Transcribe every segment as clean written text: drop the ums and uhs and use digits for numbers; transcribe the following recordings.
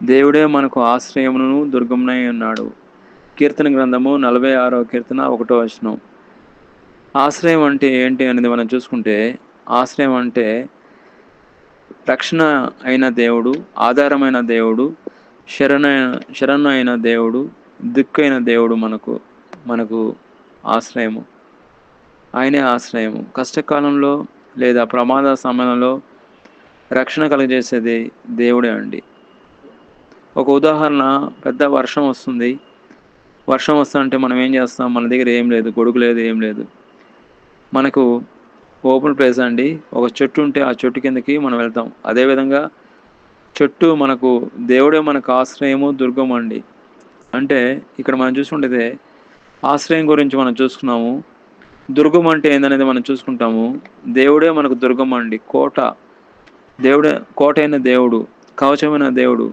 దేవుడే మనకు ఆశ్రయమును దుర్గమునై ఉన్నాడు. కీర్తన గ్రంథము 46వ కీర్తన 1వ వచనం. ఆశ్రయం అంటే ఏంటి అనేది మనం చూసుకుంటే, ఆశ్రయం అంటే రక్షణ అయిన దేవుడు, ఆధారమైన దేవుడు, శరణు అయిన దేవుడు, దిక్కైన దేవుడు మనకు ఆశ్రయము. ఆయనే ఆశ్రయము. కష్టకాలంలో లేదా ప్రమాద సమయంలో రక్షణ కలుగజేసేది దేవుడే అండి. ఒక ఉదాహరణ, పెద్ద వర్షం వస్తుంది. వర్షం వస్తుంటే మనం ఏం చేస్తాం? మన దగ్గర ఏం లేదు, గొడుగు లేదు, ఏం లేదు. మనకు ఓపెన్ ప్లేస్ అండి. ఒక చెట్టు ఉంటే ఆ చెట్టు కిందకి మనం వెళ్తాం. అదేవిధంగా మనకు దేవుడే మనకు ఆశ్రయము, దుర్గం అండి. అంటే ఇక్కడ మనం చూసుకుంటే ఆశ్రయం గురించి మనం చూసుకున్నాము. దుర్గం అంటే ఏందనేది మనం చూసుకుంటాము. దేవుడే మనకు దుర్గం అండి. దేవుడే కోటైన దేవుడు, కవచమైన దేవుడు.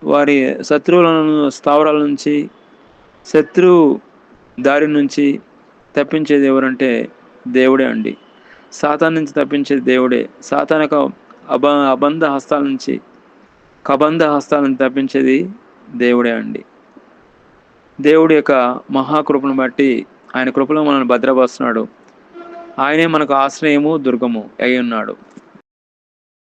వారి శత్రువులను స్థావరాల నుంచి, శత్రువు దారి నుంచి తప్పించేది ఎవరంటే దేవుడే అండి. సాతాను నుంచి తప్పించేది దేవుడే. సాతాను యొక్క అబంధ హస్తాల నుంచి, కబంధ హస్తాల నుంచి తప్పించేది దేవుడే అండి. దేవుడి యొక్క మహాకృపను బట్టి ఆయన కృపలో మనల్ని భద్రపరుస్తున్నాడు. ఆయనే మనకు ఆశ్రయము, దుర్గము అయి ఉన్నాడు.